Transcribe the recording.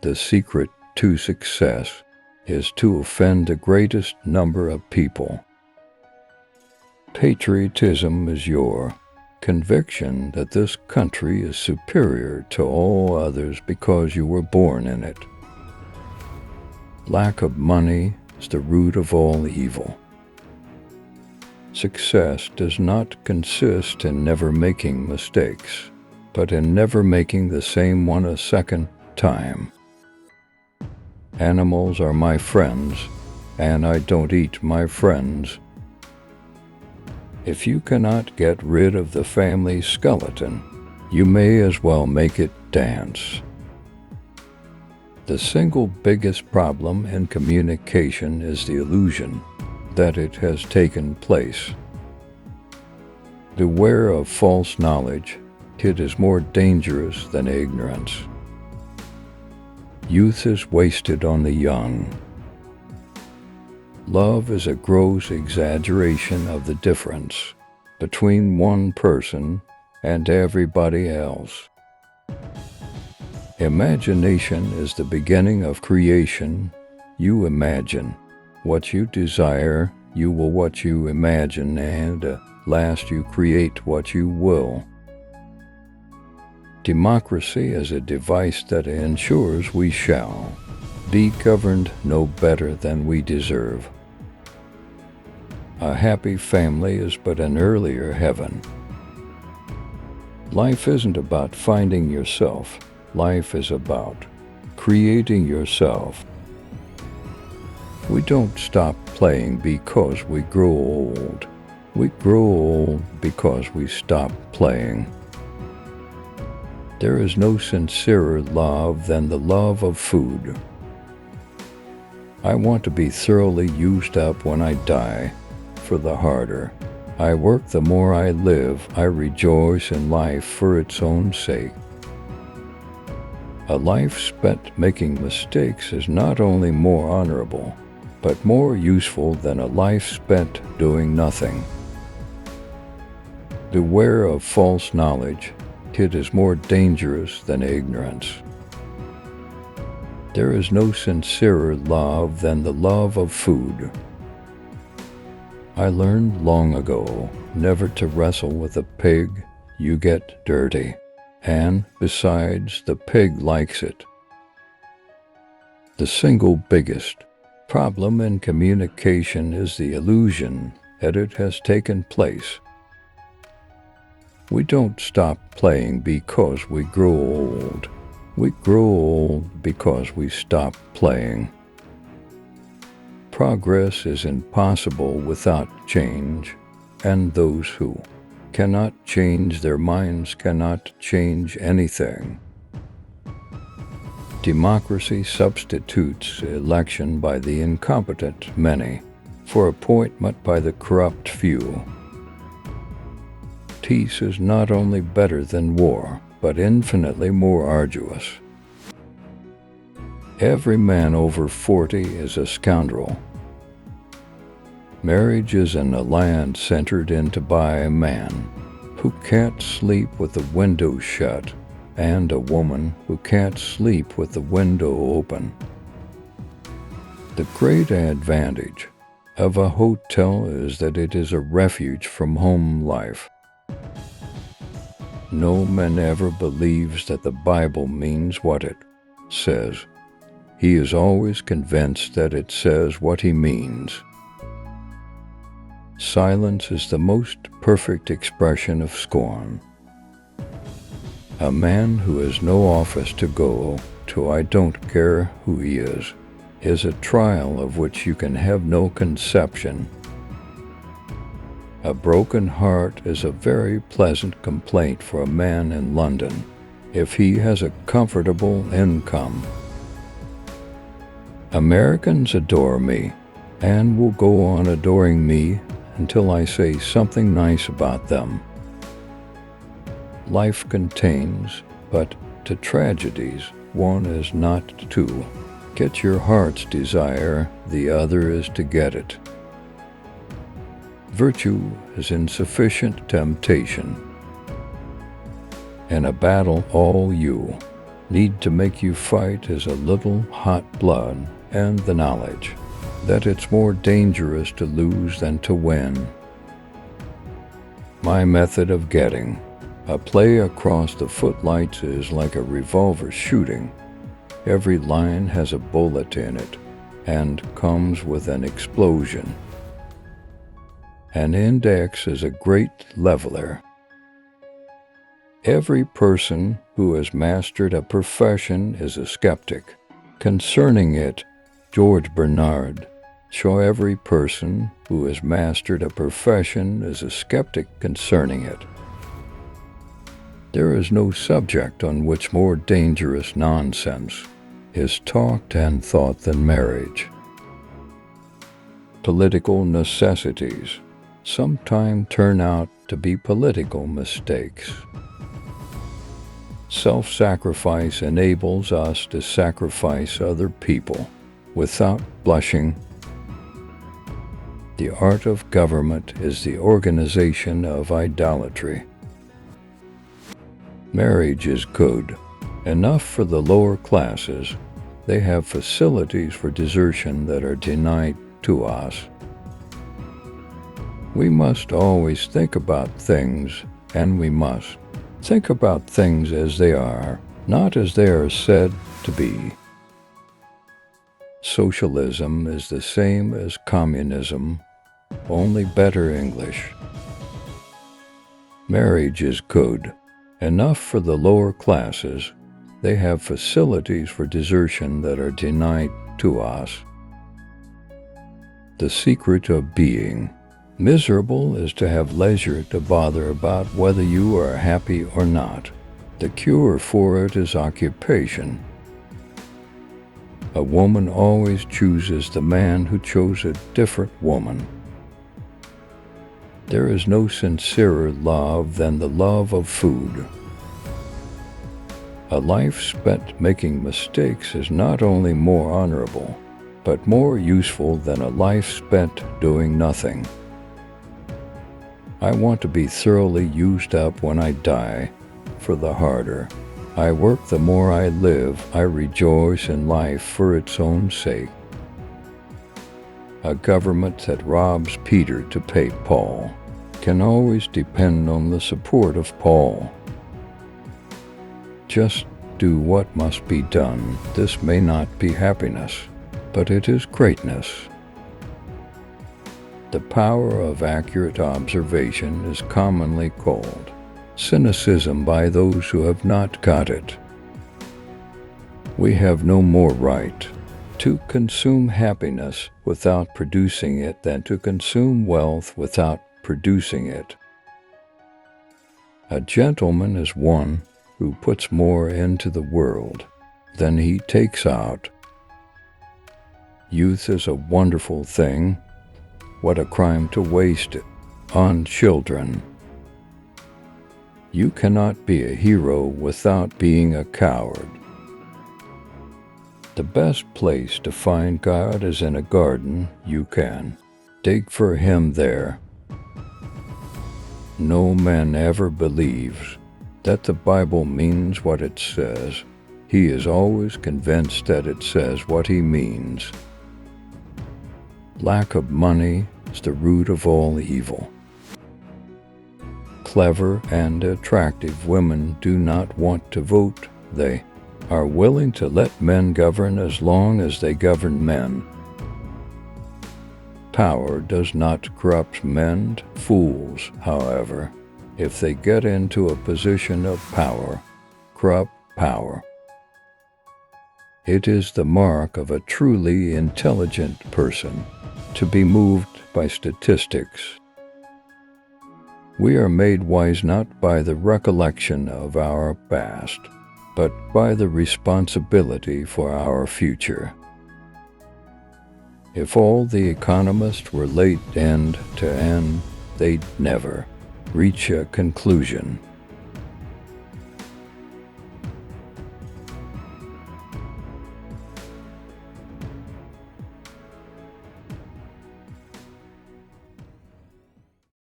The secret to success is to offend the greatest number of people. Patriotism is your conviction that this country is superior to all others because you were born in it. Lack of money is the root of all evil. Success does not consist in never making mistakes, but in never making the same one a second time. Animals are my friends, and I don't eat my friends. If you cannot get rid of the family skeleton, you may as well make it dance. The single biggest problem in communication is the illusion that it has taken place. Beware of false knowledge. It is more dangerous than ignorance. Youth is wasted on the young. Love is a gross exaggeration of the difference between one person and everybody else. Imagination is the beginning of creation. You imagine what you desire, you will what you imagine, and at last you create what you will. Democracy is a device that ensures we shall be governed no better than we deserve. A happy family is but an earlier heaven. Life isn't about finding yourself. Life is about creating yourself. We don't stop playing because we grow old. We grow old because we stop playing. There is no sincerer love than the love of food. I want to be thoroughly used up when I die, for the harder I work, the more I live. I rejoice in life for its own sake. A life spent making mistakes is not only more honorable, but more useful than a life spent doing nothing. Beware of false knowledge. It is more dangerous than ignorance. There is no sincerer love than the love of food. I learned long ago never to wrestle with a pig. You get dirty, and besides, the pig likes it. The single biggest problem in communication is the illusion that it has taken place. We don't stop playing because we grow old. We grow old because we stop playing. Progress is impossible without change, and those who cannot change their minds cannot change anything. Democracy substitutes election by the incompetent many for appointment by the corrupt few. Peace is not only better than war, but infinitely more arduous. Every man over 40 is a scoundrel. Marriage is an alliance entered into by a man who can't sleep with the window shut and a woman who can't sleep with the window open. The great advantage of a hotel is that it is a refuge from home life. No man ever believes that the Bible means what it says. He is always convinced that it says what he means. Silence is the most perfect expression of scorn. A man who has no office to go to, I don't care who he is a trial of which you can have no conception. A broken heart is a very pleasant complaint for a man in London if he has a comfortable income. Americans adore me and will go on adoring me until I say something nice about them. Life contains but to tragedies one is not to get your heart's desire, the other is to get it. Virtue is insufficient temptation. In a battle, all you need to make you fight is a little hot blood and the knowledge that it's more dangerous to lose than to win. My method of getting a play across the footlights is like a revolver shooting. Every line has a bullet in it and comes with an explosion. An index is a great leveler. Every person who has mastered a profession is a skeptic concerning it. George Bernard Shaw. Every person who has mastered a profession is a skeptic concerning it. There is no subject on which more dangerous nonsense is talked and thought than marriage. Political necessities sometimes turn out to be political mistakes. Self-sacrifice enables us to sacrifice other people without blushing. The art of government is the organization of idolatry. Marriage is good enough for the lower classes. They have facilities for desertion that are denied to us. We must always think about things, and we must think about things as they are, not as they are said to be. Socialism is the same as communism, only better English. Marriage is good enough for the lower classes. They have facilities for desertion that are denied to us. The secret of being miserable is to have leisure to bother about whether you are happy or not. The cure for it is occupation. A woman always chooses the man who chose a different woman. There is no sincerer love than the love of food. A life spent making mistakes is not only more honorable, but more useful than a life spent doing nothing. I want to be thoroughly used up when I die, for the harder I work, the more I live. I rejoice in life for its own sake. A government that robs Peter to pay Paul can always depend on the support of Paul. Just do what must be done. This may not be happiness, but it is greatness. The power of accurate observation is commonly called cynicism by those who have not got it. We have no more right to consume happiness without producing it than to consume wealth without producing it. A gentleman is one who puts more into the world than he takes out. Youth is a wonderful thing. What a crime to waste it on children. You cannot be a hero without being a coward. The best place to find God is in a garden. You can dig for him there. No man ever believes that the Bible means what it says. He is always convinced that it says what he means. Lack of money is the root of all evil. Clever and attractive women do not want to vote. They are willing to let men govern as long as they govern men. Power does not corrupt men. Fools, however, if they get into a position of power, corrupt power. It is the mark of a truly intelligent person to be moved by statistics. We are made wise not by the recollection of our past, but by the responsibility for our future. If all the economists were late end to end, they'd never reach a conclusion.